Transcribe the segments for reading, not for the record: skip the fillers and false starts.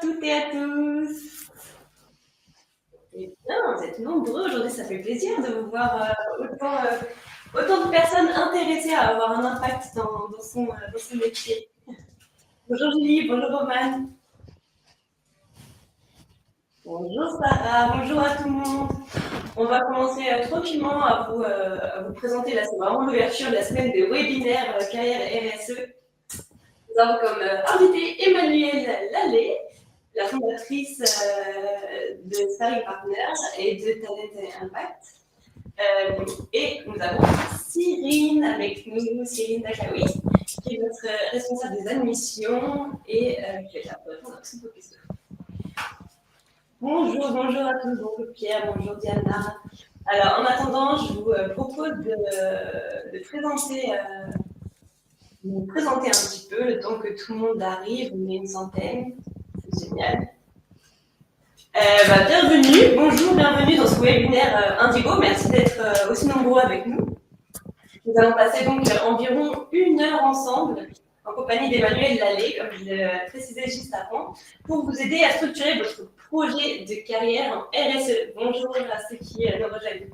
toutes et à tous. Eh bien, vous êtes nombreux aujourd'hui, ça fait plaisir de vous voir autant de personnes intéressées à avoir un impact dans son métier. Bonjour Julie, bonjour Romane. Bonjour Sarah, bonjour à tout le monde. On va commencer tranquillement à vous présenter, là c'est vraiment l'ouverture de la semaine des webinaires carrière RSE. Nous avons comme invité Emmanuelle Lallet, la fondatrice de Sparring Partners et de Talent Impact. Et nous avons Cyrine avec nous, Cyrine Dakaoui, qui est notre responsable des admissions et qui est là pour répondre à toutes vos questions. Bonjour à tous, bonjour Pierre, bonjour Diana. Alors en attendant, je vous propose de vous présenter un petit peu le temps que tout le monde arrive. On est une centaine, c'est génial. Bienvenue, bonjour, bienvenue dans ce webinaire Indigo. Merci d'être aussi nombreux avec nous. Nous allons passer donc environ 1 heure ensemble en compagnie d'Emmanuelle Lallet, comme je l'ai précisé juste avant, pour vous aider à structurer votre projet de carrière en RSE. Bonjour à ceux qui nous rejoignent.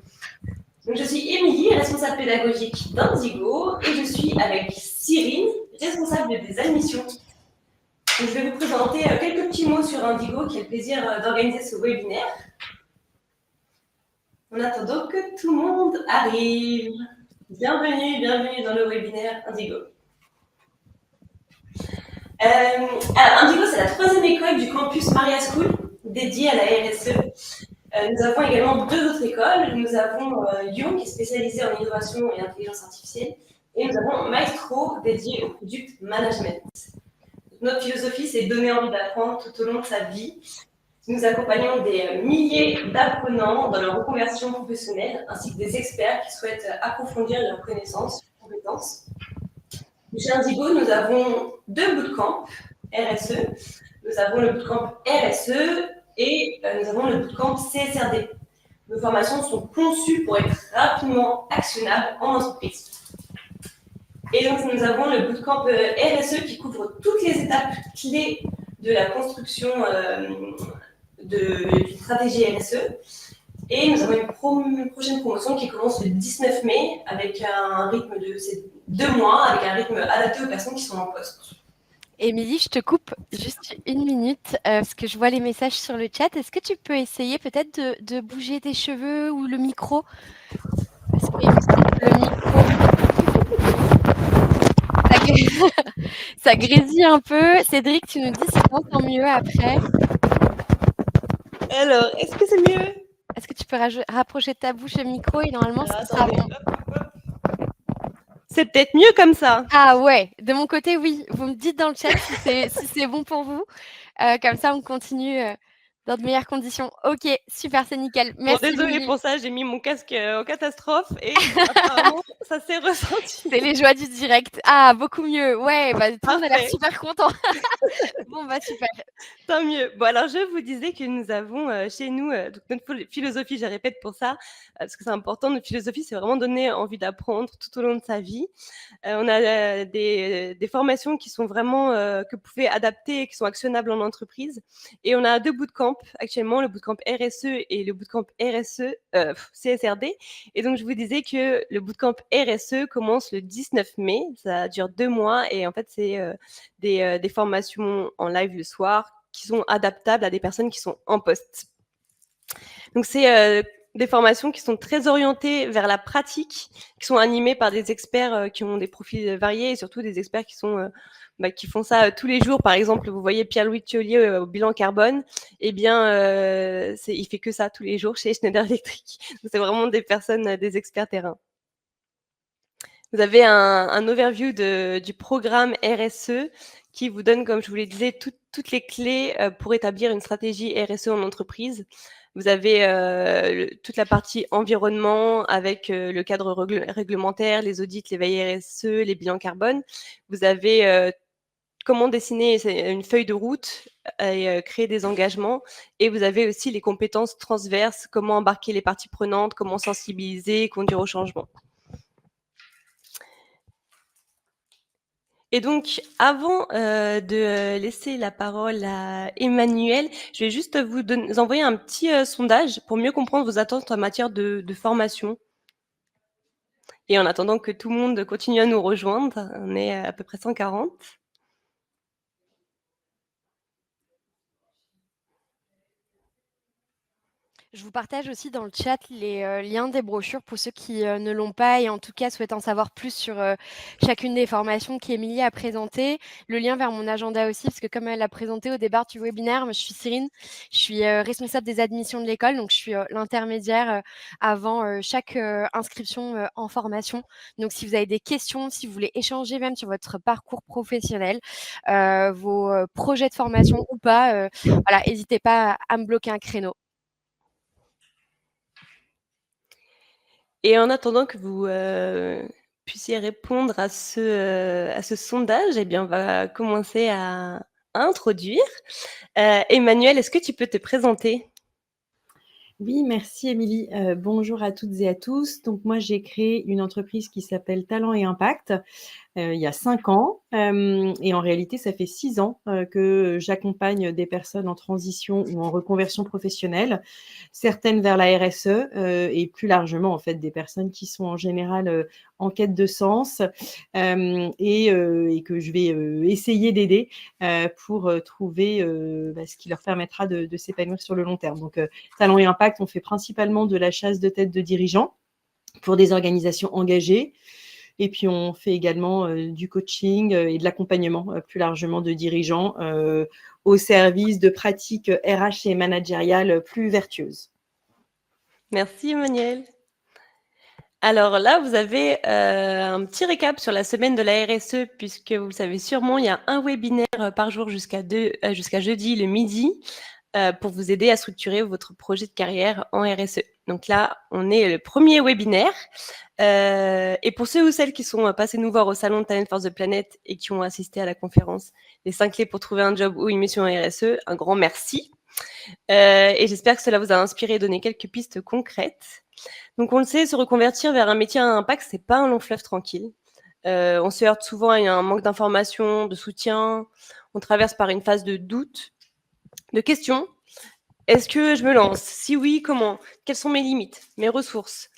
Donc, je suis Émilie, responsable pédagogique d'Indigo, et je suis avec Cyrine, responsable des admissions. Donc, je vais vous présenter quelques petits mots sur Indigo, qui a le plaisir d'organiser ce webinaire. En attendant que tout le monde arrive. Bienvenue dans le webinaire Indigo. Alors, Indigo, c'est la 3e école du campus Maria School, dédiée à la RSE. Nous avons également 2 autres écoles. Nous avons Lyon, qui est spécialisée en innovation et intelligence artificielle, et nous avons Maestro, dédié au product management. Notre philosophie, c'est donner envie d'apprendre tout au long de sa vie. Nous accompagnons des milliers d'apprenants dans leur reconversion professionnelle, ainsi que des experts qui souhaitent approfondir leurs connaissances et compétences. Chez Indigo, nous avons 2 bootcamps RSE. Nous avons le bootcamp RSE et nous avons le bootcamp CSRD. Nos formations sont conçues pour être rapidement actionnables en entreprise. Et donc, nous avons le bootcamp RSE qui couvre toutes les étapes clés de la construction d'une stratégie RSE. Et nous avons une prochaine promotion qui commence le 19 mai avec un rythme de 2 mois, avec un rythme adapté aux personnes qui sont en poste. Émilie, je te coupe juste 1 minute parce que je vois les messages sur le chat. Est-ce que tu peux essayer peut-être de bouger tes cheveux ou le micro? Parce que le micro, ça grésille un peu. Cédric, tu nous dis si tu entends mieux après. Alors, est-ce que c'est mieux? Est-ce que tu peux rapprocher ta bouche au micro et normalement, Alors, ça sera attendez, bon. hop. C'est peut-être mieux comme ça. Ah ouais, de mon côté, oui. Vous me dites dans le chat si c'est bon pour vous. Comme ça, on continue dans de meilleures conditions. Ok, super, c'est nickel. Merci. Bon, désolée pour ça, j'ai mis mon casque en catastrophe et apparemment, ça s'est ressenti. C'est les joies du direct. Ah, beaucoup mieux. Ouais, bah, tout le monde a l'air Parfait. super content. Bon, bah super. Tant mieux. Bon, alors je vous disais que nous avons chez nous, donc notre philosophie, je répète pour ça, parce que c'est important, notre philosophie, c'est vraiment donner envie d'apprendre tout au long de sa vie. On a des formations qui sont vraiment que vous pouvez adapter et qui sont actionnables en entreprise. Et on a 2 bootcamps actuellement, le bootcamp RSE et le bootcamp CSRD. Et donc, je vous disais que le bootcamp RSE commence le 19 mai. Ça dure 2 mois et en fait, c'est des formations en live le soir qui sont adaptables à des personnes qui sont en poste. Donc, c'est des formations qui sont très orientées vers la pratique, qui sont animées par des experts qui ont des profils variés et surtout des experts qui font ça tous les jours. Par exemple, vous voyez Pierre-Louis Thiollier au bilan carbone, eh bien, il fait que ça tous les jours chez Schneider Electric. Donc, c'est vraiment des personnes, des experts terrain. Vous avez un overview du programme RSE qui vous donne, comme je vous le disais, toutes les clés pour établir une stratégie RSE en entreprise. Vous avez toute la partie environnement avec le cadre réglementaire, les audits, les veilles RSE, les bilans carbone. Vous avez comment dessiner une feuille de route et créer des engagements. Et vous avez aussi les compétences transverses, comment embarquer les parties prenantes, comment sensibiliser, conduire au changement. Et donc, avant de laisser la parole à Emmanuel, je vais juste vous envoyer un petit sondage pour mieux comprendre vos attentes en matière de formation. Et en attendant que tout le monde continue à nous rejoindre, on est à peu près 140. Je vous partage aussi dans le chat les liens des brochures pour ceux qui ne l'ont pas et en tout cas souhaitent en savoir plus sur chacune des formations qu'Émilie a présentées. Le lien vers mon agenda aussi, parce que comme elle l'a présenté au départ du webinaire, moi, je suis Cyrine, je suis responsable des admissions de l'école, donc je suis l'intermédiaire avant chaque inscription en formation. Donc si vous avez des questions, si vous voulez échanger même sur votre parcours professionnel, vos projets de formation ou pas, voilà, n'hésitez pas à me bloquer un créneau. Et en attendant que vous puissiez répondre à ce sondage, eh bien, on va commencer à introduire. Emmanuel, est-ce que tu peux te présenter? Oui, merci Émilie. Bonjour à toutes et à tous. Donc moi, j'ai créé une entreprise qui s'appelle Talent et Impact il y a 5 ans. Et en réalité, ça fait 6 ans que j'accompagne des personnes en transition ou en reconversion professionnelle, certaines vers la RSE et plus largement, en fait, des personnes qui sont en général en quête de sens et que je vais essayer d'aider pour trouver ce qui leur permettra de s'épanouir sur le long terme. Donc, Talent et Impact, on fait principalement de la chasse de tête de dirigeants pour des organisations engagées. Et puis, on fait également du coaching et de l'accompagnement plus largement de dirigeants au service de pratiques RH et managériales plus vertueuses. Merci Emmanuel. Alors là, vous avez un petit récap sur la semaine de la RSE, puisque vous le savez sûrement, il y a un webinaire par jour jusqu'à jeudi le midi pour vous aider à structurer votre projet de carrière en RSE. Donc là, on est le premier webinaire. Et pour ceux ou celles qui sont passés nous voir au salon de Talent for the Planet et qui ont assisté à la conférence les 5 clés pour trouver un job ou une mission en RSE, un grand merci. Et j'espère que cela vous a inspiré et donné quelques pistes concrètes. Donc on le sait, se reconvertir vers un métier à impact, c'est pas un long fleuve tranquille. On se heurte souvent à un manque d'informations, de soutien. On traverse par une phase de doute, de questions. Est-ce que je me lance? Si oui, comment? Quelles sont mes limites, mes ressources?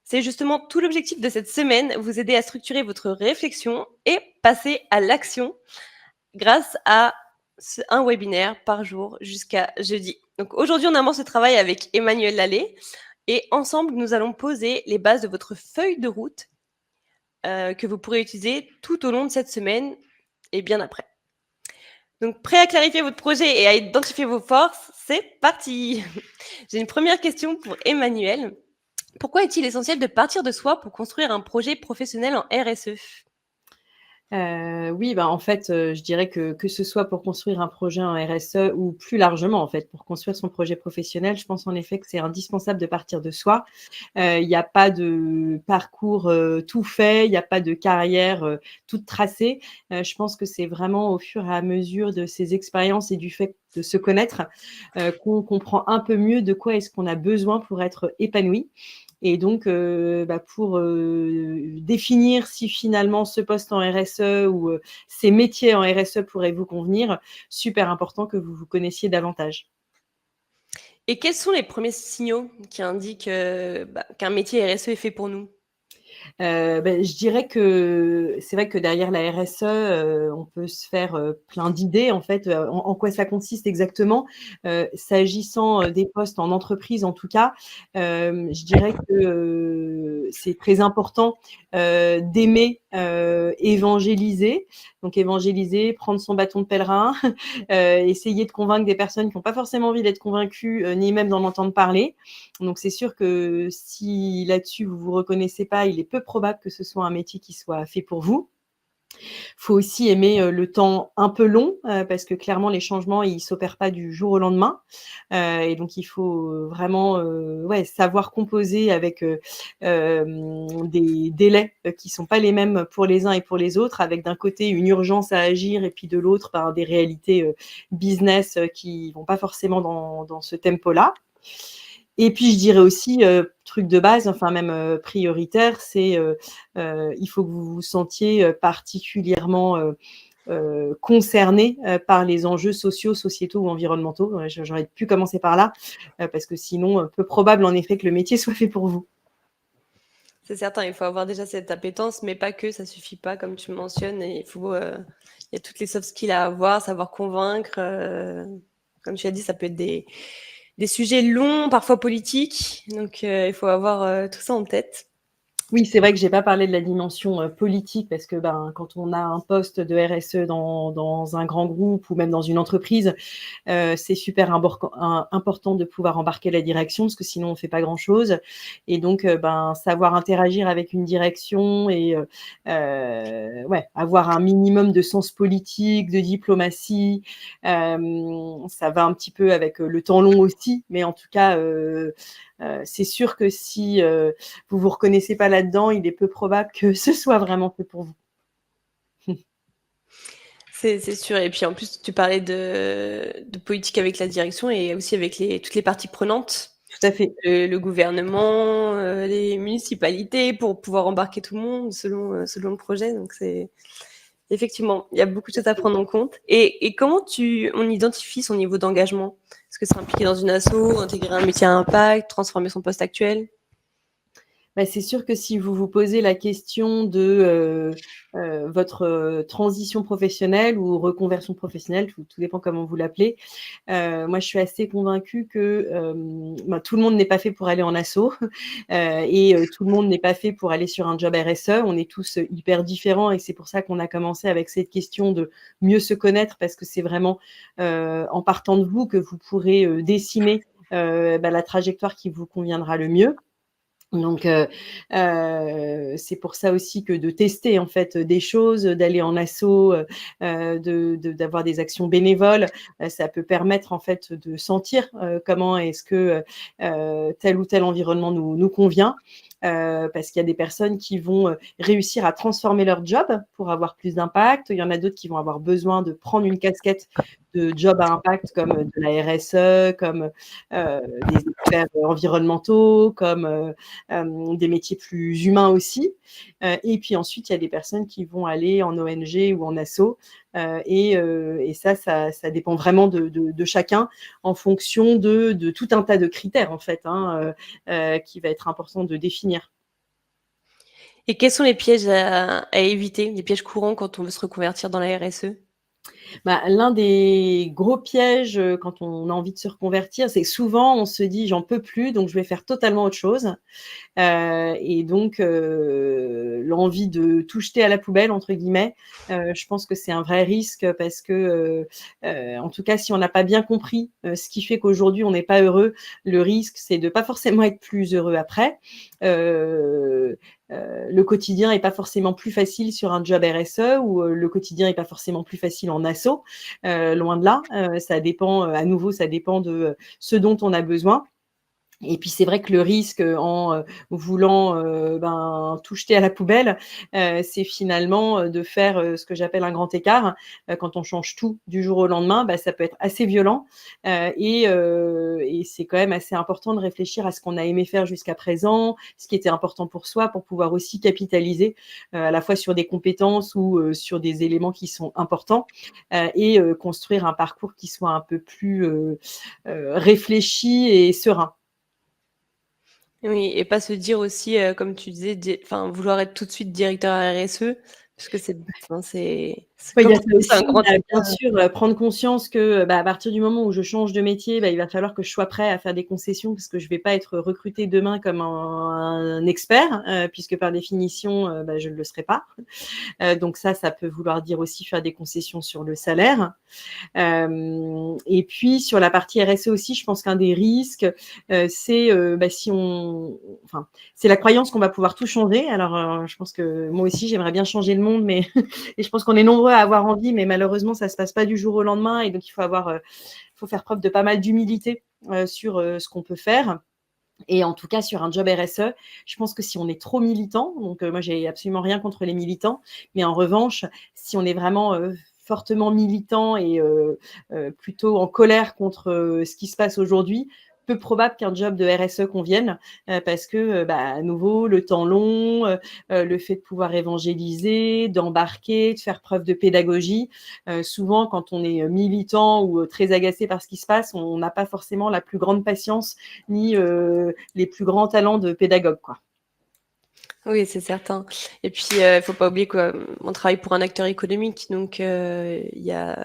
C'est justement tout l'objectif de cette semaine, vous aider à structurer votre réflexion et passer à l'action grâce à un webinaire par jour jusqu'à jeudi. Donc aujourd'hui, on amorce ce travail avec Emmanuel Lallet et ensemble, nous allons poser les bases de votre feuille de route que vous pourrez utiliser tout au long de cette semaine et bien après. Donc, prêt à clarifier votre projet et à identifier vos forces? C'est parti. J'ai une première question pour Emmanuel. Pourquoi est-il essentiel de partir de soi pour construire un projet professionnel en RSE? Oui, en fait, je dirais que ce soit pour construire un projet en RSE ou plus largement, en fait, pour construire son projet professionnel, je pense en effet que c'est indispensable de partir de soi. Il y a pas de parcours tout fait, il y a pas de carrière toute tracée. Je pense que c'est vraiment au fur et à mesure de ses expériences et du fait de se connaître qu'on comprend un peu mieux de quoi est-ce qu'on a besoin pour être épanoui. Et donc, pour définir si finalement ce poste en RSE ou ces métiers en RSE pourraient vous convenir, super important que vous vous connaissiez davantage. Et quels sont les premiers signaux qui indiquent qu'un métier RSE est fait pour nous? Je dirais que c'est vrai que derrière la RSE, on peut se faire plein d'idées en fait, en quoi ça consiste exactement. S'agissant des postes en entreprise en tout cas, je dirais que c'est très important d'aimer évangéliser. Donc évangéliser, prendre son bâton de pèlerin, essayer de convaincre des personnes qui n'ont pas forcément envie d'être convaincues, ni même d'en entendre parler. Donc c'est sûr que si là-dessus vous vous reconnaissez pas, il est peu probable que ce soit un métier qui soit fait pour vous. Faut aussi aimer le temps un peu long parce que clairement les changements ils s'opèrent pas du jour au lendemain et donc il faut vraiment savoir composer avec des délais qui sont pas les mêmes pour les uns et pour les autres, avec d'un côté une urgence à agir et puis de l'autre des réalités business qui vont pas forcément dans ce tempo-là. Et puis je dirais aussi, truc de base, enfin même, prioritaire, c'est, il faut que vous vous sentiez, particulièrement, concerné, par les enjeux sociaux, sociétaux ou environnementaux. Ouais, j'aurais pu commencer par là, parce que sinon, peu probable en effet que le métier soit fait pour vous. C'est certain, il faut avoir déjà cette appétence, mais pas que, ça suffit pas comme tu mentionnes et il y a toutes les soft skills à avoir, savoir convaincre, comme tu as dit, ça peut être des sujets longs, parfois politiques, donc il faut avoir, tout ça en tête. Oui, c'est vrai que j'ai pas parlé de la dimension, politique parce que, ben, quand on a un poste de RSE dans un grand groupe ou même dans une entreprise, c'est super important de pouvoir embarquer la direction parce que sinon on fait pas grand-chose et donc ben, savoir interagir avec une direction et ouais, avoir un minimum de sens politique, de diplomatie, ça va un petit peu avec, le temps long aussi, mais en tout cas, c'est sûr que si, vous vous reconnaissez pas là-dedans, il est peu probable que ce soit vraiment fait pour vous. C'est sûr et puis en plus tu parlais de politique avec la direction et aussi avec toutes les parties prenantes, Tout à fait. le gouvernement, les municipalités pour pouvoir embarquer tout le monde selon le projet donc c'est effectivement, il y a beaucoup de choses à prendre en compte et comment on identifie son niveau d'engagement? Est-ce que c'est impliqué dans une asso, intégrer un métier à impact, transformer son poste actuel? Bah, c'est sûr que si vous vous posez la question de, votre, transition professionnelle ou reconversion professionnelle, tout dépend comment vous l'appelez. Moi, je suis assez convaincue que, ben, tout le monde n'est pas fait pour aller en asso, et tout le monde n'est pas fait pour aller sur un job RSE. On est tous, hyper différents et c'est pour ça qu'on a commencé avec cette question de mieux se connaître parce que c'est vraiment, en partant de vous que vous pourrez, dessiner, bah, la trajectoire qui vous conviendra le mieux. Donc, c'est pour ça aussi que de tester en fait, des choses, d'aller en asso, d'avoir des actions bénévoles, ça peut permettre en fait de sentir, comment est-ce que, tel ou tel environnement nous convient. Parce qu'il y a des personnes qui vont, réussir à transformer leur job pour avoir plus d'impact. Il y en a d'autres qui vont avoir besoin de prendre une casquette de job à impact comme, de la RSE, comme, des experts environnementaux, comme, des métiers plus humains aussi. Et puis ensuite, il y a des personnes qui vont aller en ONG ou en asso. Et ça dépend vraiment de chacun en fonction de tout un tas de critères, en fait, hein, qui va être important de définir. Et quels sont les pièges à éviter, les pièges courants quand on veut se reconvertir dans la RSE? Bah, l'un des gros pièges, quand on a envie de se reconvertir, c'est que souvent on se dit: «J'en peux plus, donc je vais faire totalement autre chose». Et donc l'envie de «tout jeter à la poubelle» entre guillemets, je pense que c'est un vrai risque parce que, en tout cas si on n'a pas bien compris, ce qui fait qu'aujourd'hui on n'est pas heureux, le risque c'est de pas forcément être plus heureux après. Heu le quotidien est pas forcément plus facile sur un job RSE ou, le quotidien est pas forcément plus facile en asso, loin de là. Ça dépend, à nouveau, ça dépend de, ce dont on a besoin. Et puis c'est vrai que le risque, en, voulant, ben, tout jeter à la poubelle, c'est finalement, de faire, ce que j'appelle un grand écart. Quand on change tout du jour au lendemain, bah, ça peut être assez violent, et c'est quand même assez important de réfléchir à ce qu'on a aimé faire jusqu'à présent, ce qui était important pour soi, pour pouvoir aussi capitaliser, à la fois sur des compétences ou, sur des éléments qui sont importants, et construire un parcours qui soit un peu plus, réfléchi et serein. Oui et pas se dire aussi, comme tu disais, enfin vouloir être tout de suite directeur RSE parce que c'est Oui, il comme y a tu ça dis, c'est un aussi, grand il y a bien écart. sûr, prendre conscience que, bah, à partir du moment où je change de métier, bah, il va falloir que je sois prêt à faire des concessions parce que je vais pas être recrutée demain comme un expert, puisque par définition, bah, je ne le serai pas. Donc ça peut vouloir dire aussi faire des concessions sur le salaire. Et puis sur la partie RSE aussi, je pense qu'un des risques, c'est, bah, si on enfin, c'est la croyance qu'on va pouvoir tout changer. Alors, je pense que moi aussi j'aimerais bien changer le monde, mais et je pense qu'on est nombreux à avoir envie, mais malheureusement ça se passe pas du jour au lendemain et donc il faut faire preuve de pas mal d'humilité, sur, ce qu'on peut faire. Et en tout cas, sur un job RSE, je pense que si on est trop militant, donc moi j'ai absolument rien contre les militants, mais en revanche, si on est vraiment, fortement militant et plutôt en colère contre, ce qui se passe aujourd'hui, peu probable qu'un job de RSE convienne parce que, à nouveau, le temps long, le fait de pouvoir évangéliser, d'embarquer, de faire preuve de pédagogie. Souvent, quand on est militant ou très agacé par ce qui se passe, on n'a pas forcément la plus grande patience ni les plus grands talents de pédagogue, quoi. Oui, c'est certain. Et puis, il faut pas oublier qu'on travaille pour un acteur économique, donc il y a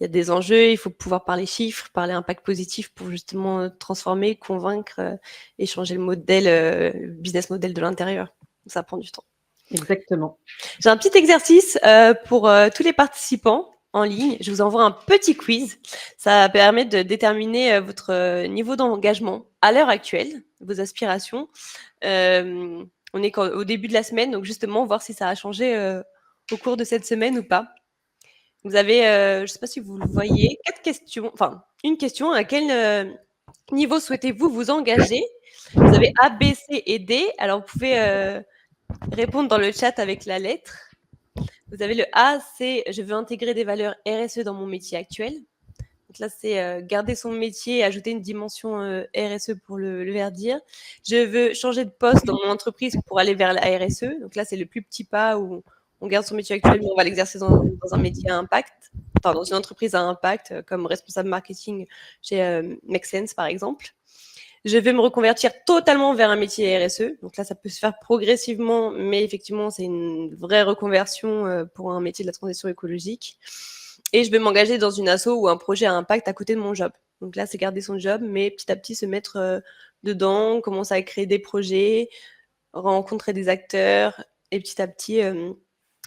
des enjeux. Il faut pouvoir parler chiffres, parler impact positif pour justement transformer, convaincre et changer le business model de l'intérieur. Ça prend du temps. Exactement. J'ai un petit exercice pour tous les participants en ligne. Je vous envoie un petit quiz. Ça permet de déterminer votre niveau d'engagement à l'heure actuelle, vos aspirations. On est au début de la semaine, donc justement, voir si ça a changé au cours de cette semaine ou pas. Vous avez, je ne sais pas si vous le voyez, 4 questions, enfin, une question. À quel niveau souhaitez-vous vous engager? Vous avez A, B, C et D. Alors, vous pouvez répondre dans le chat avec la lettre. Vous avez le A, c'est je veux intégrer des valeurs RSE dans mon métier actuel. Donc là, c'est garder son métier et ajouter une dimension RSE pour le verdir. Je veux changer de poste dans mon entreprise pour aller vers la RSE. Donc là, c'est le plus petit pas où on garde son métier actuel, mais on va l'exercer dans un métier à impact, enfin, dans une entreprise à impact, comme responsable marketing chez Make Sense, par exemple. Je vais me reconvertir totalement vers un métier RSE. Donc là, ça peut se faire progressivement, mais effectivement, c'est une vraie reconversion pour un métier de la transition écologique. Et je vais m'engager dans une asso ou un projet à impact à côté de mon job. Donc là, c'est garder son job, mais petit à petit se mettre dedans, commencer à créer des projets, rencontrer des acteurs et petit à petit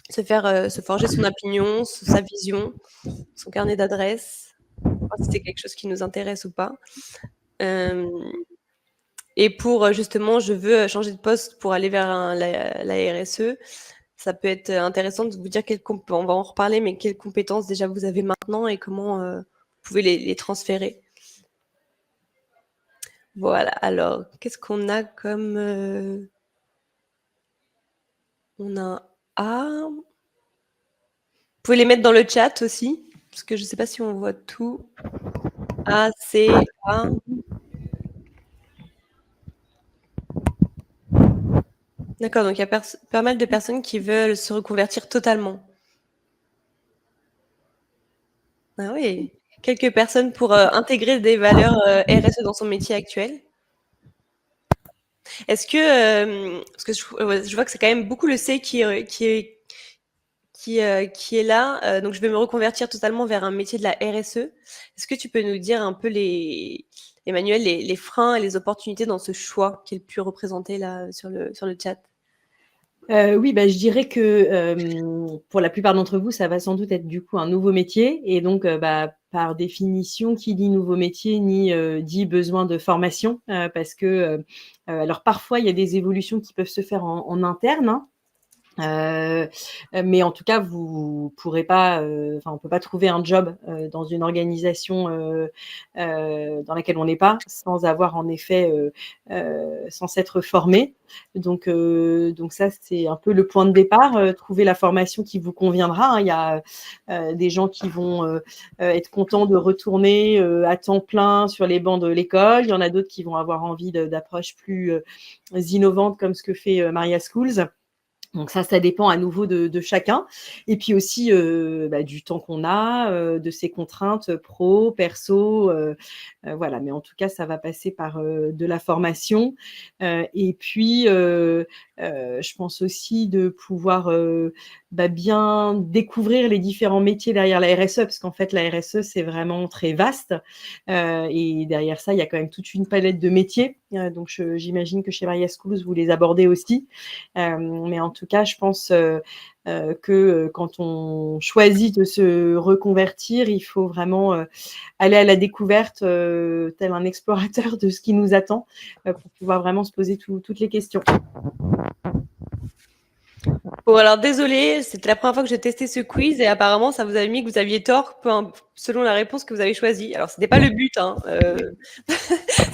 se forger son opinion, sa vision, son carnet d'adresses, voir si c'est quelque chose qui nous intéresse ou pas. Et pour justement, je veux changer de poste pour aller vers la RSE. Ça peut être intéressant de vous dire on va en reparler, mais quelles compétences déjà vous avez maintenant et comment vous pouvez les transférer. Voilà, alors, qu'est-ce qu'on a comme... On a un A. Vous pouvez les mettre dans le chat aussi, parce que je ne sais pas si on voit tout. A, C, A. D'accord, donc il y a pas mal de personnes qui veulent se reconvertir totalement. Ah oui, quelques personnes pour intégrer des valeurs RSE dans son métier actuel. Est-ce que, parce que je vois que c'est quand même beaucoup le C qui est là, donc je vais me reconvertir totalement vers un métier de la RSE. Est-ce que tu peux nous dire un peu Emmanuel, les freins et les opportunités dans ce choix qui est le plus représenté là sur le chat? Oui, je dirais que pour la plupart d'entre vous, ça va sans doute être du coup un nouveau métier et donc par définition, qui dit nouveau métier dit besoin de formation parce que alors parfois il y a des évolutions qui peuvent se faire en interne, hein. Mais en tout cas, vous pourrez pas, on peut pas trouver un job dans une organisation dans laquelle on n'est pas, sans avoir en effet, sans s'être formé. Donc ça, c'est un peu le point de départ. Trouver la formation qui vous conviendra, hein. Il y a des gens qui vont être contents de retourner à temps plein sur les bancs de l'école. Il y en a d'autres qui vont avoir envie d'approches plus innovantes, comme ce que fait Maria Schools. Donc ça dépend à nouveau de chacun. Et puis aussi du temps qu'on a, de ses contraintes pro, perso, voilà. Mais en tout cas, ça va passer par de la formation. Et puis, je pense aussi de pouvoir bien découvrir les différents métiers derrière la RSE, parce qu'en fait, la RSE, c'est vraiment très vaste. Et derrière ça, il y a quand même toute une palette de métiers. Donc, j'imagine que chez Maria Schools, vous les abordez aussi. Mais en tout cas, je pense que quand on choisit de se reconvertir, il faut vraiment aller à la découverte, tel un explorateur de ce qui nous attend, pour pouvoir vraiment se poser toutes les questions. Bon, alors désolée, c'était la première fois que j'ai testé ce quiz et apparemment, ça vous a mis que vous aviez tort selon la réponse que vous avez choisie. Alors, ce n'était pas le but, hein.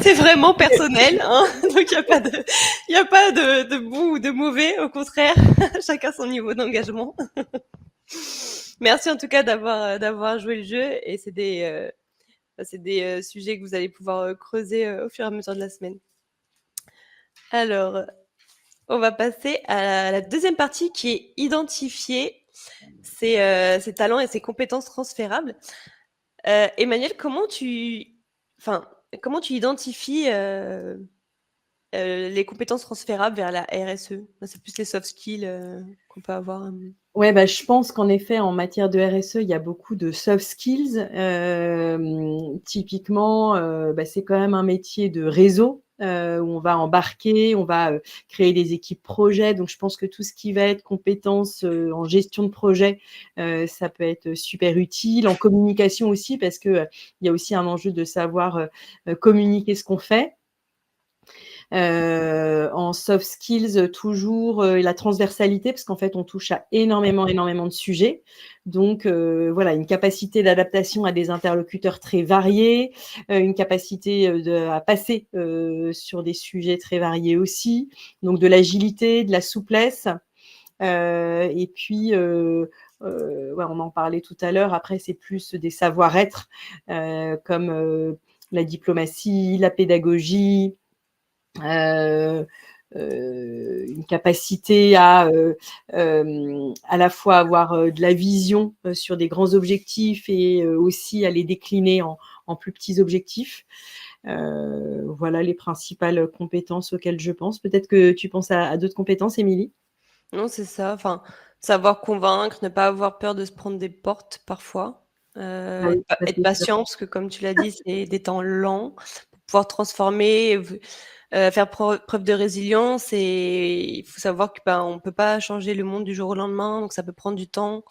C'est vraiment personnel, hein. Donc, il n'y a pas de bon ou de mauvais, au contraire, chacun son niveau d'engagement. Merci en tout cas d'avoir joué le jeu et c'est C'est des sujets que vous allez pouvoir creuser au fur et à mesure de la semaine. Alors, on va passer à la deuxième partie qui est identifier ses talents et ses compétences transférables. Emmanuel, comment tu identifies les compétences transférables vers la RSE? C'est plus les soft skills qu'on peut avoir. Ouais, bah, je pense qu'en effet, en matière de RSE, il y a beaucoup de soft skills. Typiquement, bah, c'est quand même un métier de réseau, où on va embarquer, on va créer des équipes projets. Donc, je pense que tout ce qui va être compétences en gestion de projet, ça peut être super utile. En communication aussi, parce que il y a aussi un enjeu de savoir communiquer ce qu'on fait. En soft skills, toujours la transversalité, parce qu'en fait, on touche à énormément de sujets. Donc, voilà, une capacité d'adaptation à des interlocuteurs très variés, une capacité à passer sur des sujets très variés aussi. Donc, de l'agilité, de la souplesse. Et puis, ouais, on en parlait tout à l'heure. Après, c'est plus des savoir-être comme la diplomatie, la pédagogie, une capacité à la fois avoir de la vision sur des grands objectifs et aussi à les décliner en plus petits objectifs. Voilà les principales compétences auxquelles je pense. Peut-être que tu penses à d'autres compétences, Émilie? Non, c'est ça. Enfin, savoir convaincre, ne pas avoir peur de se prendre des portes parfois. Ah oui, ça Être c'est sûr. patient, parce que comme tu l'as dit, c'est des temps lents pour pouvoir transformer, faire preuve de résilience. Et il faut savoir que on peut pas changer le monde du jour au lendemain, donc ça peut prendre du temps.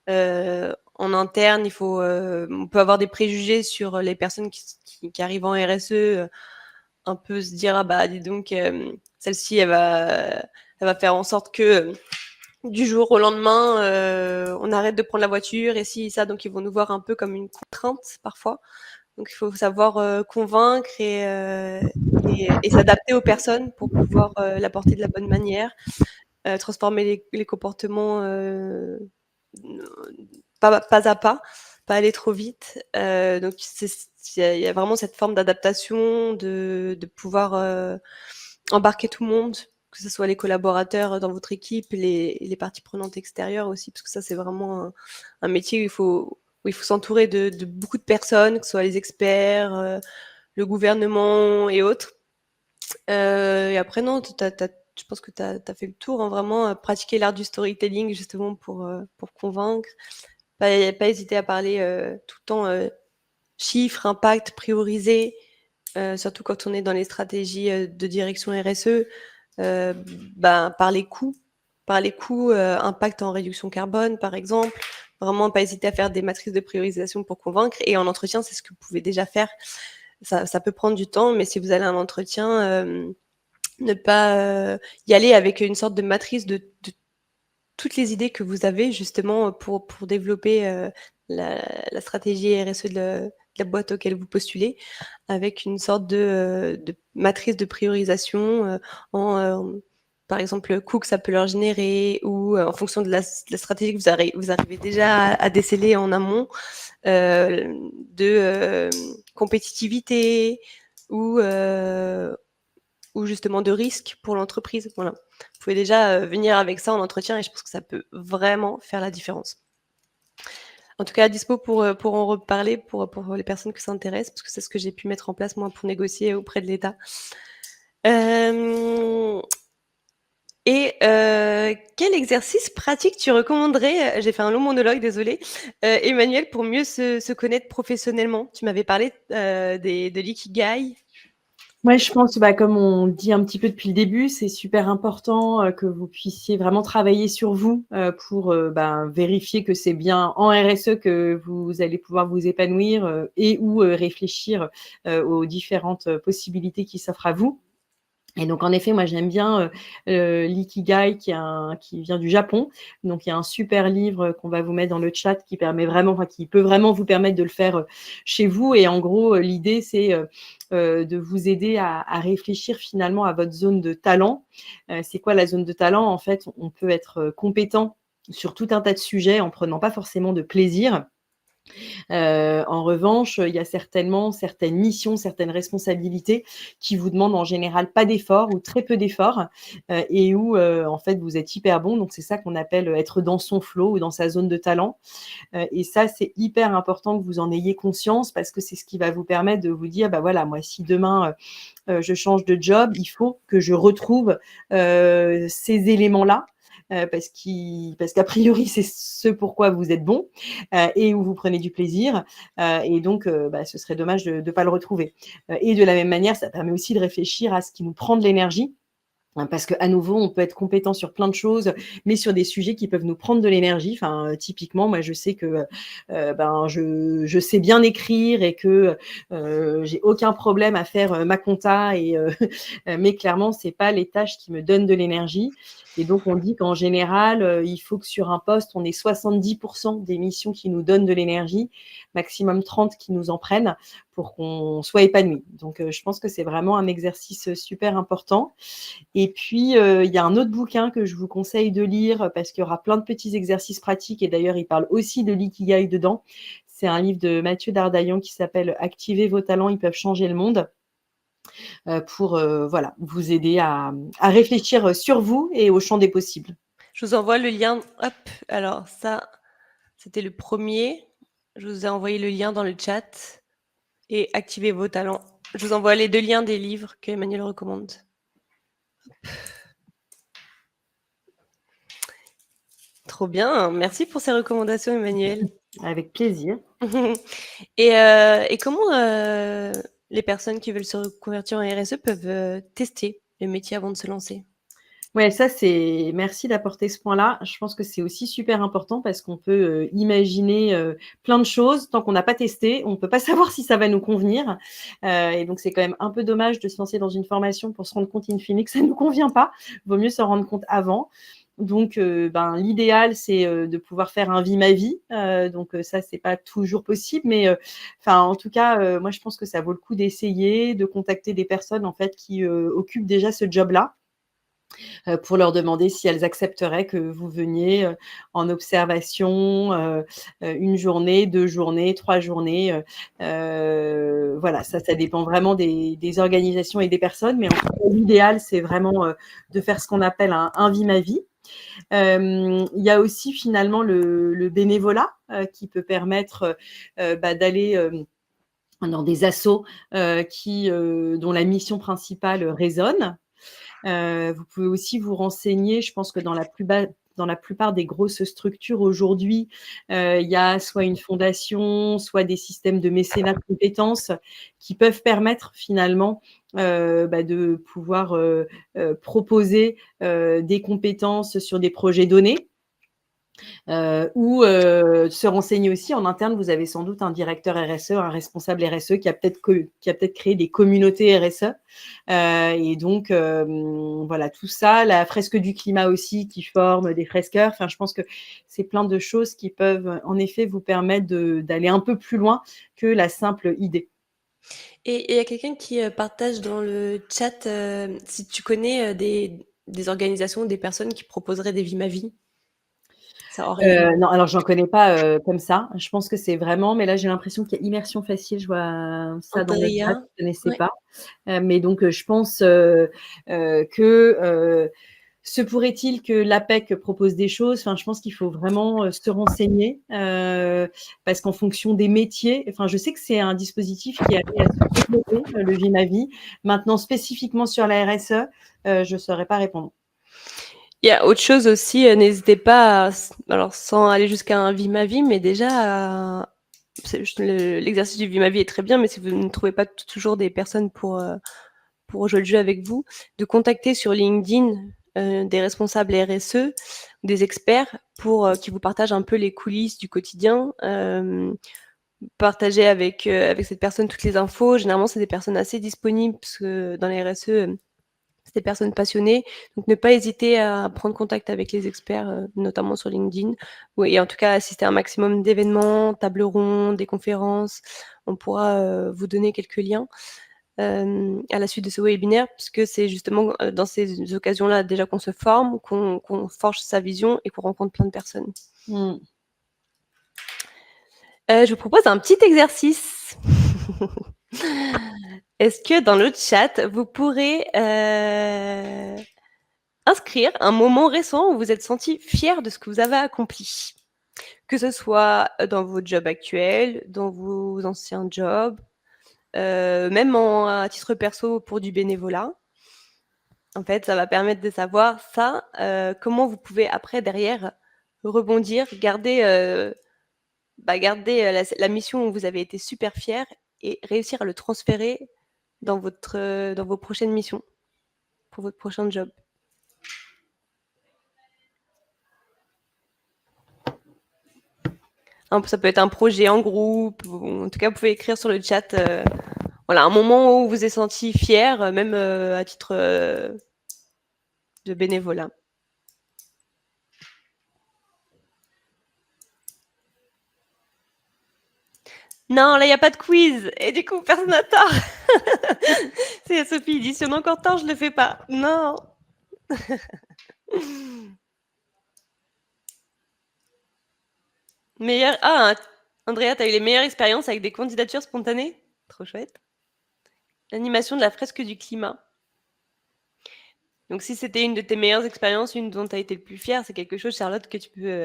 En interne, on peut avoir des préjugés sur les personnes qui arrivent en RSE, un peu se dire ah bah dis donc celle-ci elle va faire en sorte que du jour au lendemain on arrête de prendre la voiture et si ça, donc ils vont nous voir un peu comme une contrainte parfois. Donc il faut savoir convaincre et s'adapter aux personnes pour pouvoir l'apporter de la bonne manière, transformer les comportements pas à pas aller trop vite. Donc il y a vraiment cette forme d'adaptation, de pouvoir embarquer tout le monde, que ce soit les collaborateurs dans votre équipe, les parties prenantes extérieures aussi, parce que ça, c'est vraiment un métier où il faut s'entourer de beaucoup de personnes, que ce soit les experts, le gouvernement et autres. Et après, non, je pense que tu as fait le tour, hein, vraiment pratiquer l'art du storytelling justement pour convaincre. Pas hésiter à parler tout le temps chiffres, impact, prioriser, surtout quand on est dans les stratégies de direction RSE, par les coûts, impact en réduction carbone, par exemple. Vraiment, pas hésiter à faire des matrices de priorisation pour convaincre. Et en entretien, c'est ce que vous pouvez déjà faire. Ça peut prendre du temps, mais si vous allez à un entretien, ne pas y aller avec une sorte de matrice de toutes les idées que vous avez justement pour développer la stratégie RSE de la boîte auquel vous postulez, avec une sorte de matrice de priorisation par exemple, le coût que ça peut leur générer ou en fonction de la stratégie que vous arrivez déjà à déceler en amont, de compétitivité ou justement de risque pour l'entreprise. Voilà. Vous pouvez déjà venir avec ça en entretien et je pense que ça peut vraiment faire la différence. En tout cas, à dispo pour en reparler pour les personnes que ça intéresse, parce que c'est ce que j'ai pu mettre en place moi pour négocier auprès de l'État. Quel exercice pratique tu recommanderais, j'ai fait un long monologue, désolée, Emmanuel, pour mieux se connaître professionnellement? Tu m'avais parlé de l'ikigai. Ouais, je pense, comme on dit un petit peu depuis le début, c'est super important que vous puissiez vraiment travailler sur vous pour vérifier que c'est bien en RSE que vous allez pouvoir vous épanouir et ou réfléchir aux différentes possibilités qui s'offrent à vous. Et donc, en effet, moi, j'aime bien l'ikigai qui vient du Japon. Donc, il y a un super livre qu'on va vous mettre dans le chat qui peut vraiment vous permettre de le faire chez vous. Et en gros, l'idée, c'est de vous aider à réfléchir finalement à votre zone de talent. C'est quoi la zone de talent? En fait, on peut être compétent sur tout un tas de sujets en prenant pas forcément de plaisir. En revanche, il y a certainement certaines missions, certaines responsabilités qui vous demandent en général pas d'efforts ou très peu d'efforts, et où, en fait, vous êtes hyper bon. Donc c'est ça qu'on appelle, être dans son flow ou dans sa zone de talent. Et ça, c'est hyper important que vous en ayez conscience parce que c'est ce qui va vous permettre de vous dire: «Bah, voilà, moi, si demain, je change de job, il faut que je retrouve, ces éléments-là, parce qu'a priori, c'est ce pourquoi vous êtes bon, et où vous prenez du plaisir, et donc bah, ce serait dommage de ne pas le retrouver». Et de la même manière, ça permet aussi de réfléchir à ce qui nous prend de l'énergie. Parce qu'à nouveau, on peut être compétent sur plein de choses, mais sur des sujets qui peuvent nous prendre de l'énergie. Enfin, typiquement, moi, je sais que, ben, je sais bien écrire et que, j'ai aucun problème à faire, ma compta et mais clairement, c'est pas les tâches qui me donnent de l'énergie. Et donc on dit qu'en général, il faut que sur un poste, on ait 70 des missions qui nous donnent de l'énergie, maximum 30 qui nous en prennent pour qu'on soit épanoui. Donc je pense que c'est vraiment un exercice, super important. Et puis, il y a un autre bouquin que je vous conseille de lire parce qu'il y aura plein de petits exercices pratiques et d'ailleurs, il parle aussi de l'ikigai dedans. C'est un livre de Mathieu Dardaillan qui s'appelle «Activez vos talents, ils peuvent changer le monde», pour, voilà, vous aider à réfléchir, sur vous et au champ des possibles. Je vous envoie le lien. Hop, alors ça, c'était le premier. Je vous ai envoyé le lien dans le chat et activez vos talents. Je vous envoie les 2 liens des livres que Emmanuel recommande. Trop bien, merci pour ces recommandations Emmanuel. Avec plaisir. Et comment, les personnes qui veulent se reconvertir en RSE peuvent, tester le métier avant de se lancer? Ouais, ça c'est merci d'apporter ce point-là. Je pense que c'est aussi super important parce qu'on peut, imaginer, plein de choses. Tant qu'on n'a pas testé, on ne peut pas savoir si ça va nous convenir, et donc c'est quand même un peu dommage de se lancer dans une formation pour se rendre compte in fine que ça ne nous convient pas. Vaut mieux s'en rendre compte avant. Donc ben, l'idéal, c'est, de pouvoir faire un vie ma vie, donc ça, c'est pas toujours possible, mais enfin, en tout cas, moi, je pense que ça vaut le coup d'essayer, de contacter des personnes, en fait, qui, occupent déjà ce job-là, pour leur demander si elles accepteraient que vous veniez, en observation, 1 journée, 2 journées, 3 journées, voilà, ça dépend vraiment des organisations et des personnes, mais en tout cas, l'idéal, c'est vraiment, de faire ce qu'on appelle un vie ma vie. Il y a aussi finalement le bénévolat, qui peut permettre, bah, d'aller, dans des assos, dont la mission principale résonne. Vous pouvez aussi vous renseigner, je pense que dans la plupart des grosses structures aujourd'hui, il y a soit une fondation, soit des systèmes de mécénat de compétences qui peuvent permettre finalement, bah, de pouvoir, proposer, des compétences sur des projets donnés. Ou se renseigner aussi en interne. Vous avez sans doute un directeur RSE, un responsable RSE qui a peut-être créé des communautés RSE, et donc voilà, tout ça, la fresque du climat aussi qui forme des fresqueurs. Enfin, je pense que c'est plein de choses qui peuvent en effet vous permettre d'aller un peu plus loin que la simple idée. Et il y a quelqu'un qui, partage dans le chat, si tu connais, des organisations ou des personnes qui proposeraient des vies ma vie? Ça aurait Non, alors j'en connais pas, comme ça. Je pense que c'est vraiment mais là, j'ai l'impression qu'il y a Immersion Facile, je vois ça dans le chat, Andrea? je connaissais Ouais. pas. Mais donc je pense, que, se pourrait-il que l'APEC propose des choses? Enfin, je pense qu'il faut vraiment, se renseigner, parce qu'en fonction des métiers enfin, je sais que c'est un dispositif qui est amené à se développer, le Vie-ma-vie. Maintenant, spécifiquement sur la RSE, je saurais pas répondre. Il y a autre chose aussi, n'hésitez pas à alors sans aller jusqu'à un vie ma vie, mais déjà à l'exercice du vie ma vie est très bien, mais si vous ne trouvez pas toujours des personnes pour jouer le jeu avec vous, de contacter sur LinkedIn, des responsables RSE ou des experts pour, qui vous partagent un peu les coulisses du quotidien, partager avec cette personne toutes les infos. Généralement, c'est des personnes assez disponibles parce que dans les RSE, c'est des personnes passionnées. Donc ne pas hésiter à prendre contact avec les experts, notamment sur LinkedIn. Oui, et en tout cas assister à un maximum d'événements, tables rondes, des conférences. On pourra, vous donner quelques liens, à la suite de ce webinaire, puisque c'est justement, dans ces occasions-là déjà qu'on se forme, qu'on forge sa vision et qu'on rencontre plein de personnes. Mmh. Je vous propose un petit exercice. Est-ce que dans le chat, vous pourrez inscrire un moment récent où vous êtes senti fier de ce que vous avez accompli? Que ce soit dans votre job actuel, dans vos anciens jobs, même à titre perso pour du bénévolat. En fait, ça va permettre de savoir ça, comment vous pouvez après derrière rebondir, garder la mission où vous avez été super fiers et réussir à le transférer dans vos prochaines missions, pour votre prochain job. Ça peut être un projet en groupe, ou en tout cas, vous pouvez écrire sur le chat, voilà, un moment où vous vous êtes senti fier, même à titre de bénévolat. Non, là, il n'y a pas de quiz. Et du coup, personne n'a tort. C'est Sophie, il dit, si on a encore tort, je ne le fais pas. Non. Ah, Andrea, tu as eu les meilleures expériences avec des candidatures spontanées? Trop chouette. L'animation de la fresque du climat. Donc, si c'était une de tes meilleures expériences, une dont tu as été le plus fière, c'est quelque chose, Charlotte, que tu peux,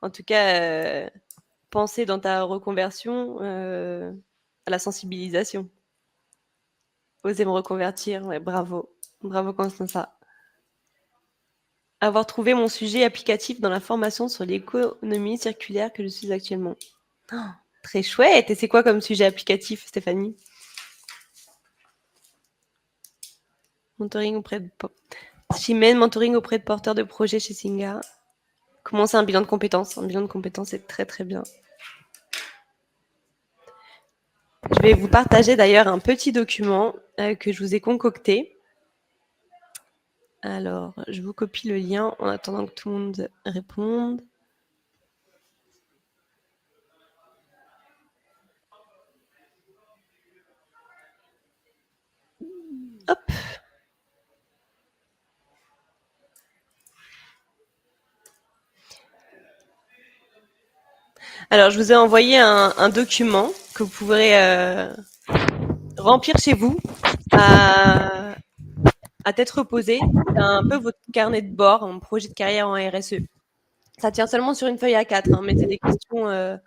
en tout cas, penser dans ta reconversion à la sensibilisation. Oser me reconvertir, ouais, bravo. Bravo, Constanza. Avoir trouvé mon sujet applicatif dans la formation sur l'économie circulaire que je suis actuellement. Oh, très chouette. Et c'est quoi comme sujet applicatif, Stéphanie? Mentoring auprès de Chimène, mentoring auprès de porteurs de projets chez Singa. Commencer un bilan de compétences. Un bilan de compétences, c'est très très bien. Je vais vous partager d'ailleurs un petit document que je vous ai concocté. Alors, je vous copie le lien en attendant que tout le monde réponde. Hop. Alors, je vous ai envoyé un document que vous pourrez remplir chez vous à tête reposée. C'est un peu votre carnet de bord, un projet de carrière en RSE. Ça tient seulement sur une feuille A4, hein, mais c'est des questions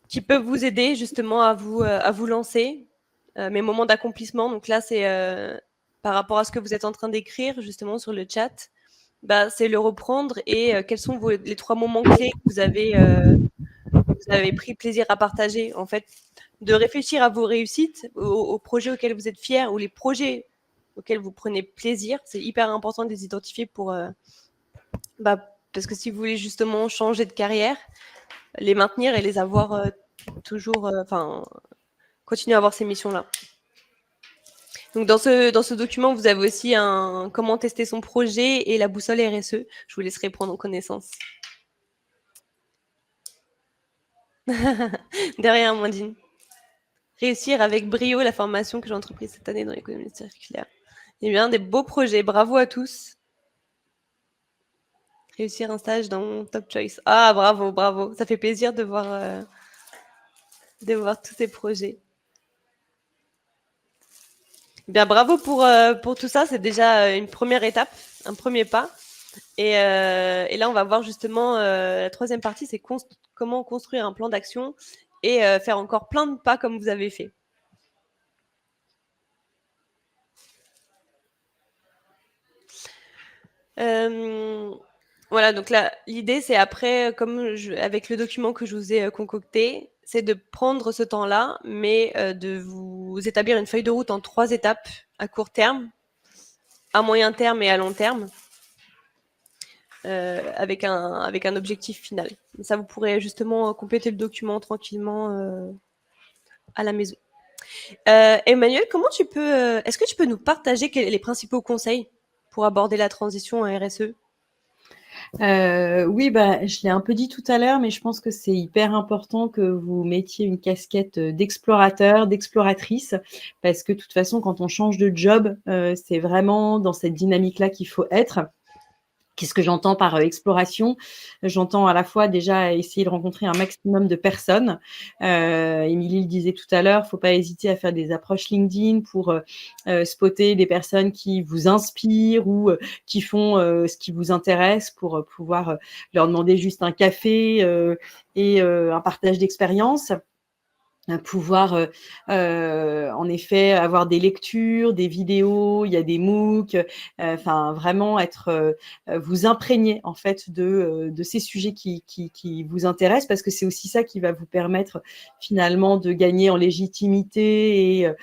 qui peuvent vous aider justement à vous lancer. Mes moments d'accomplissement, donc là, c'est par rapport à ce que vous êtes en train d'écrire justement sur le chat, c'est le reprendre et quels sont les 3 moments clés que vous avez pris plaisir à partager. En fait, de réfléchir à vos réussites, aux projets auxquels vous êtes fiers ou les projets auxquels vous prenez plaisir. C'est hyper important de les identifier parce que si vous voulez justement changer de carrière, les maintenir et les avoir toujours, continuer à avoir ces missions-là. Donc dans ce document, vous avez aussi comment tester son projet et la boussole RSE. Je vous laisserai prendre connaissance. Derrière, Amandine. Réussir avec brio la formation que j'ai entreprise cette année dans l'économie circulaire. Eh bien, des beaux projets. Bravo à tous. Réussir un stage dans Top Choice. Ah, bravo, bravo. Ça fait plaisir de voir tous ces projets. Bien, bravo pour tout ça. C'est déjà une première étape, un premier pas. Et là, on va voir justement la troisième partie, c'est comment construire un plan d'action et faire encore plein de pas comme vous avez fait. Voilà, donc là, l'idée, c'est après, avec le document que je vous ai concocté, c'est de prendre ce temps-là, mais de vous établir une feuille de route en 3 étapes à court terme, à moyen terme et à long terme, avec un objectif final. Ça, vous pourrez justement compléter le document tranquillement à la maison. Emmanuel, est-ce que tu peux nous partager les principaux conseils pour aborder la transition en RSE? Oui, je l'ai un peu dit tout à l'heure, mais je pense que c'est hyper important que vous mettiez une casquette d'explorateur, d'exploratrice, parce que de toute façon, quand on change de job, c'est vraiment dans cette dynamique-là qu'il faut être. Qu'est-ce que j'entends par exploration? J'entends à la fois déjà essayer de rencontrer un maximum de personnes. Émilie le disait tout à l'heure, il ne faut pas hésiter à faire des approches LinkedIn pour spotter des personnes qui vous inspirent ou qui font ce qui vous intéresse pour pouvoir leur demander juste un café et un partage d'expérience. Pouvoir en effet avoir des lectures, des vidéos, il y a des MOOC, enfin vraiment être vous imprégner en fait de ces sujets qui vous intéressent, parce que c'est aussi ça qui va vous permettre finalement de gagner en légitimité et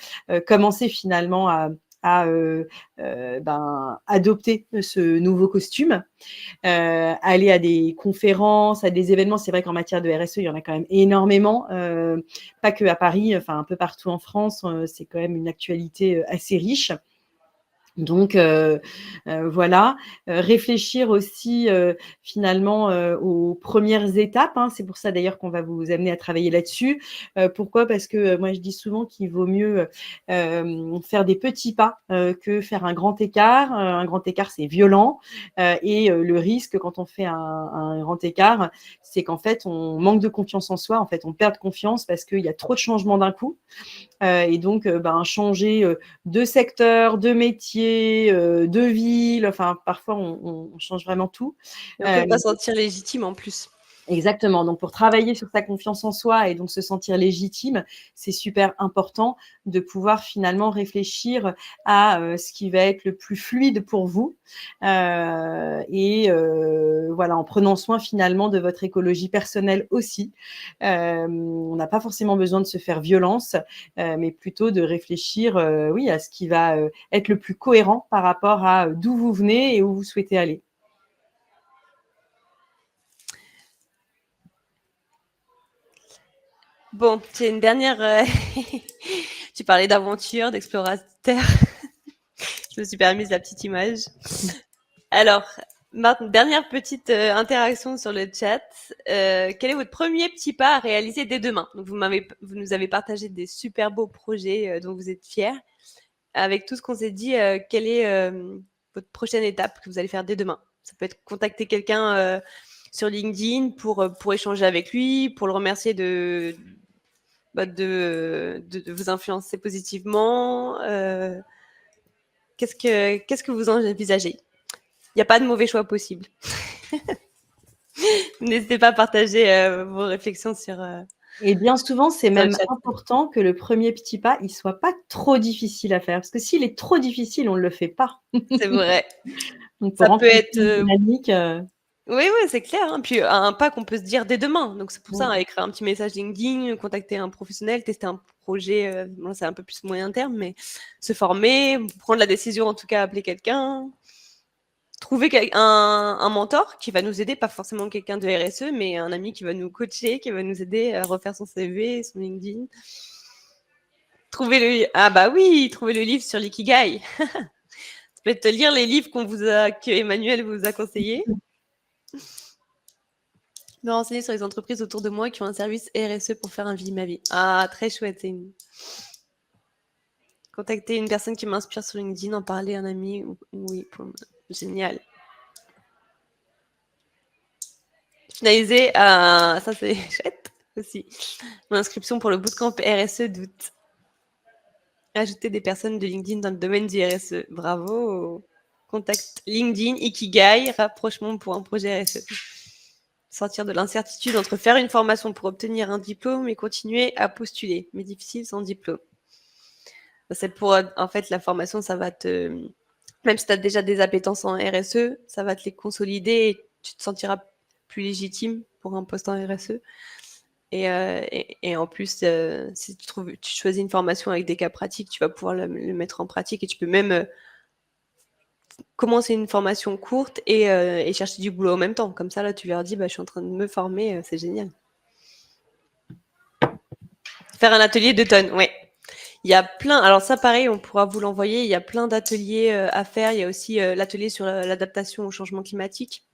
commencer finalement à adopter ce nouveau costume. Aller à des conférences, à des événements. C'est vrai qu'en matière de RSE, il y en a quand même énormément, pas que à Paris, enfin un peu partout en France, c'est quand même une actualité assez riche. Donc voilà, réfléchir aussi finalement aux premières étapes, hein. C'est pour ça d'ailleurs qu'on va vous amener à travailler là-dessus. Pourquoi? Parce que moi je dis souvent qu'il vaut mieux faire des petits pas que faire un grand écart. Un grand écart, c'est violent et le risque quand on fait un grand écart, c'est qu'en fait on manque de confiance en soi, en fait on perd confiance parce qu'il y a trop de changements d'un coup. Et donc changer de secteur, de métier, de ville, enfin parfois on change vraiment tout. Et on peut pas se sentir légitime en plus. Exactement. Donc, pour travailler sur sa confiance en soi et donc se sentir légitime, c'est super important de pouvoir finalement réfléchir à ce qui va être le plus fluide pour vous voilà, en prenant soin finalement de votre écologie personnelle aussi. On n'a pas forcément besoin de se faire violence, mais plutôt de réfléchir oui, à ce qui va être le plus cohérent par rapport à d'où vous venez et où vous souhaitez aller. Bon, j'ai une dernière. Tu parlais d'aventure, d'explorateur. Je me suis permise la petite image. Alors, dernière petite interaction sur le chat. Quel est votre premier petit pas à réaliser dès demain? Donc, vous nous avez partagé des super beaux projets dont vous êtes fiers. Avec tout ce qu'on s'est dit, quelle est votre prochaine étape que vous allez faire dès demain? Ça peut être contacter quelqu'un sur LinkedIn pour échanger avec lui, pour le remercier de vous influencer positivement. Qu'est-ce que vous envisagez? Il n'y a pas de mauvais choix possible. N'hésitez pas à partager vos réflexions sur. Et bien souvent, c'est le même chat. important que le premier petit pas, il soit pas trop difficile à faire. Parce que s'il est trop difficile, on ne le fait pas. C'est vrai. Donc, Ça pour peut renforcer être. une dynamique, Oui, c'est clair. Hein. Puis un pas qu'on peut se dire dès demain. Donc c'est pour ça, écrire un petit message LinkedIn, contacter un professionnel, tester un projet. Bon, c'est un peu plus moyen terme, mais se former, prendre la décision en tout cas, appeler quelqu'un. Trouver un mentor qui va nous aider, pas forcément quelqu'un de RSE, mais un ami qui va nous coacher, qui va nous aider à refaire son CV, son LinkedIn. Trouver le livre sur l'ikigai. Peut-être lire les livres que Emmanuel vous a conseillés. Me renseigner sur les entreprises autour de moi qui ont un service RSE pour faire un vie ma vie. Ah, très chouette. Contacter une personne qui m'inspire sur LinkedIn, en parler à un ami. Oui, génial. Finaliser, ça c'est chouette aussi. Mon inscription pour le bootcamp RSE d'août. Ajouter des personnes de LinkedIn dans le domaine du RSE. Bravo. Contact LinkedIn, Ikigai, rapprochement pour un projet RSE. Sortir de l'incertitude entre faire une formation pour obtenir un diplôme et continuer à postuler. Mais difficile sans diplôme. C'est pour, en fait, la formation, ça va te... Même si tu as déjà des appétences en RSE, ça va te les consolider et tu te sentiras plus légitime pour un poste en RSE. Et en plus, si tu choisis une formation avec des cas pratiques, tu vas pouvoir le mettre en pratique et tu peux même commencer une formation courte et chercher du boulot en même temps. Comme ça, là, tu leur dis, je suis en train de me former, c'est génial. Faire un atelier d'automne, ouais. Il y a plein, alors ça pareil, on pourra vous l'envoyer, il y a plein d'ateliers à faire. Il y a aussi l'atelier sur l'adaptation au changement climatique.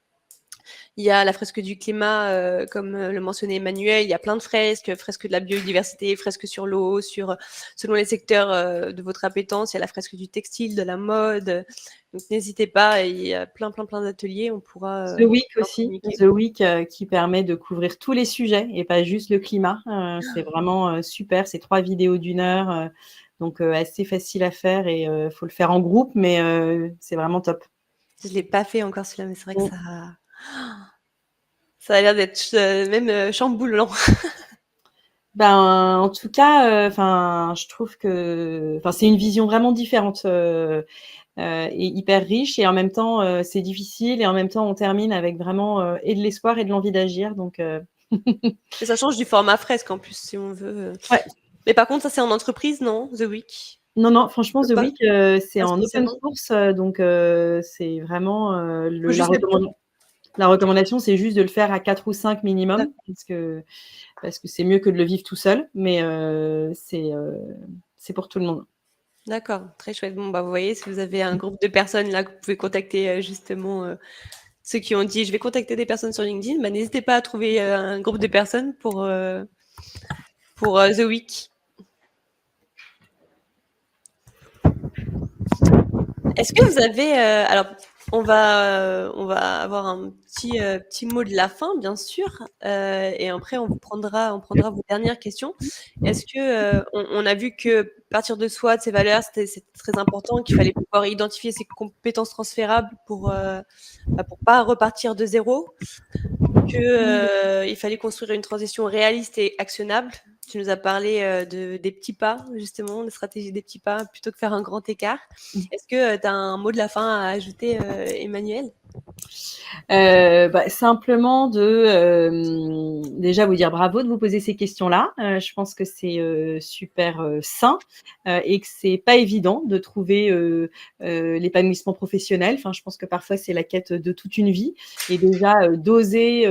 Il y a la fresque du climat, comme le mentionnait Emmanuel, il y a plein de fresques, fresques de la biodiversité, fresques sur l'eau, selon les secteurs de votre appétence, il y a la fresque du textile, de la mode. Donc n'hésitez pas, il y a plein d'ateliers, on pourra The Week en aussi, communiquer. The Week qui permet de couvrir tous les sujets et pas juste le climat. C'est vraiment super, c'est 3 vidéos d'1 heure, donc assez facile à faire et faut le faire en groupe, mais c'est vraiment top. Je l'ai pas fait encore celui-là, mais c'est vrai que ça a l'air d'être même chamboulant. Ben, en tout cas, je trouve que c'est une vision vraiment différente et hyper riche et en même temps, c'est difficile et en même temps, on termine avec vraiment et de l'espoir et de l'envie d'agir donc Et ça change du format fresque en plus, si on veut. Ouais. Mais par contre, ça, c'est en entreprise, non? The Week? Non, franchement, The Pas Week, c'est en open source, donc c'est vraiment la recommandation, c'est juste de le faire à 4 ou 5 minimum, parce que c'est mieux que de le vivre tout seul, mais c'est pour tout le monde. D'accord, très chouette. Bon, bah, vous voyez, si vous avez un groupe de personnes là que vous pouvez contacter justement ceux qui ont dit je vais contacter des personnes sur LinkedIn, bah, n'hésitez pas à trouver un groupe de personnes pour The Week. Est-ce que vous avez alors on va avoir un petit mot de la fin, bien sûr, et après on prendra vos dernières questions. Est-ce que on a vu que partir de soi, de ses valeurs, c'était très important, qu'il fallait pouvoir identifier ses compétences transférables pour pas repartir de zéro, que il fallait construire une transition réaliste et actionnable. Tu nous as parlé des petits pas, justement, de stratégie des petits pas, plutôt que faire un grand écart. Est-ce que tu as un mot de la fin à ajouter, Emmanuel? Simplement déjà vous dire bravo de vous poser ces questions-là. Je pense que c'est super sain et que c'est pas évident de trouver l'épanouissement professionnel. Enfin, je pense que parfois c'est la quête de toute une vie et déjà d'oser,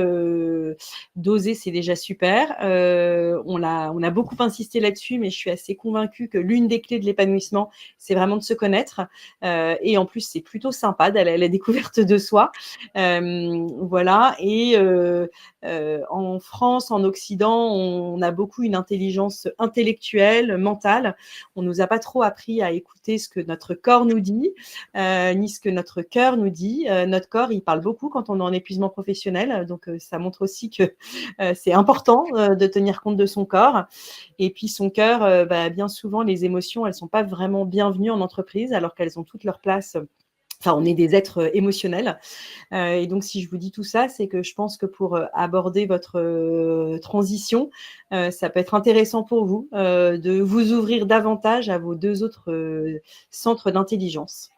c'est déjà super. On a beaucoup insisté là-dessus, mais je suis assez convaincue que l'une des clés de l'épanouissement, c'est vraiment de se connaître et en plus c'est plutôt sympa d'aller à la découverte de soi. Voilà. Et en France, en Occident, on a beaucoup une intelligence intellectuelle, mentale. On nous a pas trop appris à écouter ce que notre corps nous dit, ni ce que notre cœur nous dit. Notre corps, il parle beaucoup quand on est en épuisement professionnel, donc ça montre aussi que c'est important de tenir compte de son corps. Et puis son cœur, bien souvent, les émotions, elles sont pas vraiment bienvenues en entreprise, alors qu'elles ont toute leur place. Enfin, on est des êtres émotionnels. Et donc, si je vous dis tout ça, c'est que je pense que pour aborder votre transition, ça peut être intéressant pour vous de vous ouvrir davantage à vos 2 autres centres d'intelligence.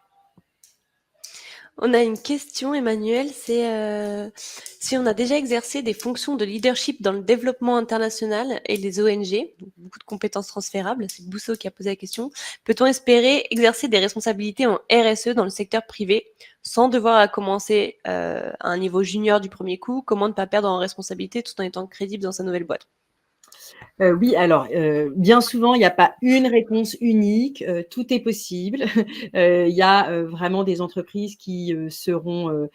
On a une question, Emmanuel, c'est si on a déjà exercé des fonctions de leadership dans le développement international et les ONG, donc beaucoup de compétences transférables, c'est Bousso qui a posé la question, peut-on espérer exercer des responsabilités en RSE dans le secteur privé sans devoir commencer à un niveau junior du premier coup? Comment ne pas perdre en responsabilité tout en étant crédible dans sa nouvelle boîte? Oui, alors bien souvent, il n'y a pas une réponse unique, tout est possible. Il y a vraiment des entreprises qui seront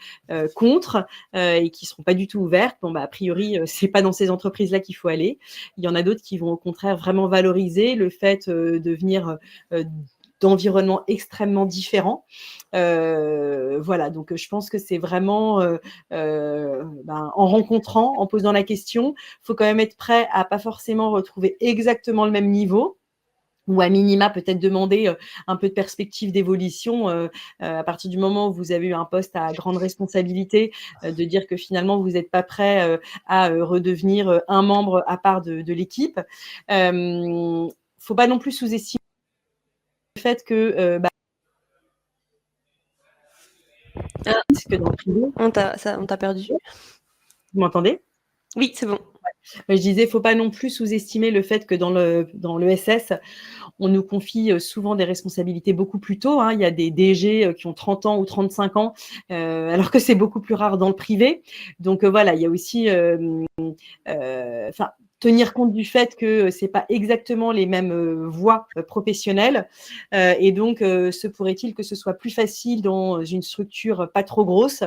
contre et qui ne seront pas du tout ouvertes. Bon, a priori, c'est pas dans ces entreprises-là qu'il faut aller. Il y en a d'autres qui vont au contraire vraiment valoriser le fait de venir d'environnements extrêmement différents. Voilà, donc je pense que c'est vraiment en rencontrant, en posant la question, il faut quand même être prêt à pas forcément retrouver exactement le même niveau, ou à minima peut-être demander un peu de perspective d'évolution à partir du moment où vous avez eu un poste à grande responsabilité, de dire que finalement vous n'êtes pas prêt à redevenir un membre à part de l'équipe. Faut pas non plus sous-estimer le fait que que dans le privé. On t'a perdu. Vous m'entendez? Oui, c'est bon. Je disais, faut pas non plus sous-estimer le fait que dans l'ESS, on nous confie souvent des responsabilités beaucoup plus tôt. Il y a des DG qui ont 30 ans ou 35 ans, alors que c'est beaucoup plus rare dans le privé. Donc voilà, il y a aussi, tenir compte du fait que c'est pas exactement les mêmes voies professionnelles. Et donc, se pourrait-il que ce soit plus facile dans une structure pas trop grosse.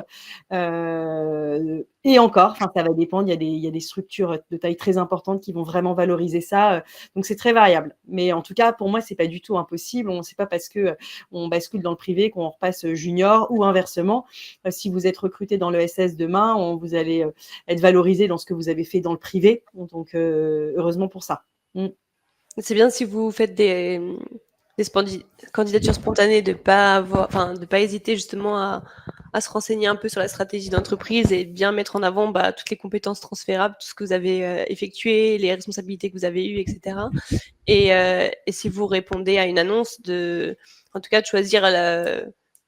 Et encore, ça va dépendre. Il y a des structures de taille très importante qui vont vraiment valoriser ça. Donc, c'est très variable. Mais en tout cas, pour moi, c'est pas du tout impossible. On ne sait pas parce que on bascule dans le privé qu'on repasse junior ou inversement. Si vous êtes recruté dans le SS demain, vous allez être valorisé dans ce que vous avez fait dans le privé. Donc, heureusement pour ça. C'est bien si vous faites des candidatures spontanées de pas hésiter justement à se renseigner un peu sur la stratégie d'entreprise et bien mettre en avant toutes les compétences transférables, tout ce que vous avez effectué, les responsabilités que vous avez eues, etc. Et si vous répondez à une annonce, en tout cas de choisir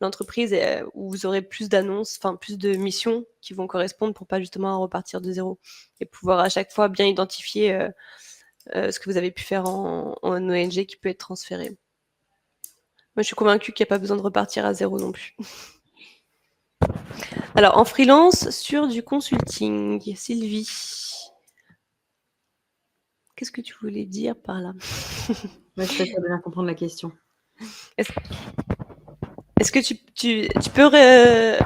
l'entreprise où vous aurez plus d'annonces, plus de missions qui vont correspondre pour pas justement repartir de zéro et pouvoir à chaque fois bien identifier ce que vous avez pu faire en ONG qui peut être transféré. Moi, je suis convaincue qu'il n'y a pas besoin de repartir à zéro non plus. Alors, en freelance, sur du consulting, Sylvie, qu'est-ce que tu voulais dire par là? Je peux pas bien comprendre la question. Est-ce que tu peux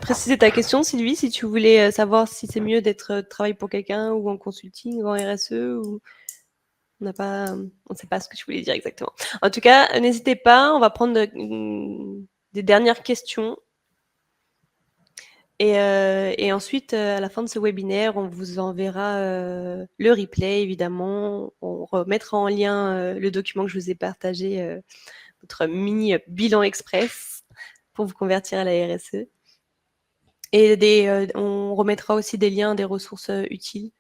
préciser ta question, Sylvie, si tu voulais savoir si c'est mieux d'être travail pour quelqu'un ou en consulting ou en RSE ou... On ne sait pas ce que tu voulais dire exactement. En tout cas, n'hésitez pas, on va prendre des dernières questions. Et ensuite, à la fin de ce webinaire, on vous enverra le replay, évidemment. On remettra en lien le document que je vous ai partagé, votre mini bilan express pour vous convertir à la RSE. Et on remettra aussi des liens, des ressources utiles.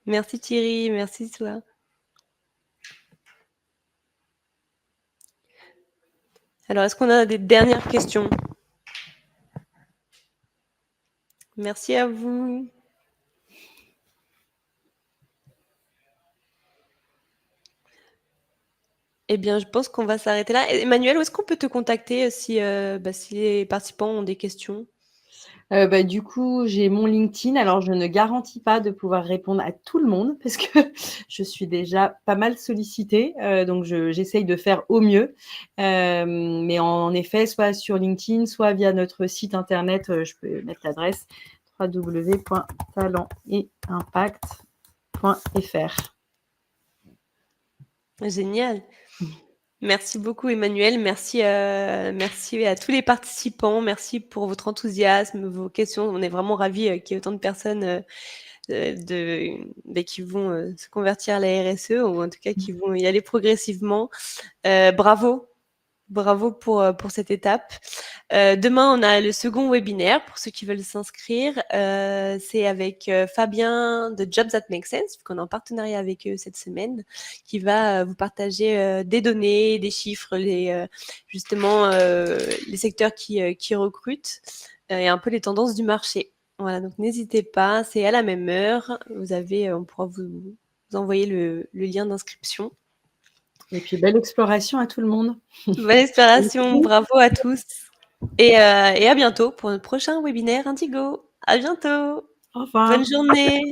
Merci Thierry, merci toi. Alors, est-ce qu'on a des dernières questions? Merci à vous. Eh bien, je pense qu'on va s'arrêter là. Emmanuel, où est-ce qu'on peut te contacter si les participants ont des questions? Du coup, j'ai mon LinkedIn. Alors, je ne garantis pas de pouvoir répondre à tout le monde parce que je suis déjà pas mal sollicitée. Donc, j'essaye de faire au mieux. Mais en effet, soit sur LinkedIn, soit via notre site internet, je peux mettre l'adresse www.talentetImpact.fr. Génial. Merci beaucoup, Emmanuel. Merci à tous les participants. Merci pour votre enthousiasme, vos questions. On est vraiment ravis qu'il y ait autant de personnes qui vont se convertir à la RSE ou en tout cas qui vont y aller progressivement. Bravo pour cette étape. Demain, on a le second webinaire pour ceux qui veulent s'inscrire. C'est avec Fabien de Jobs That Make Sense, qu'on est en partenariat avec eux cette semaine, qui va vous partager des données, des chiffres, justement les secteurs qui recrutent et un peu les tendances du marché. Voilà, donc n'hésitez pas, c'est à la même heure. On pourra vous envoyer le lien d'inscription. Et puis, belle exploration à tout le monde. Bonne exploration, bravo à tous. Et à bientôt pour notre prochain webinaire Indigo. À bientôt. Au revoir. Bonne journée.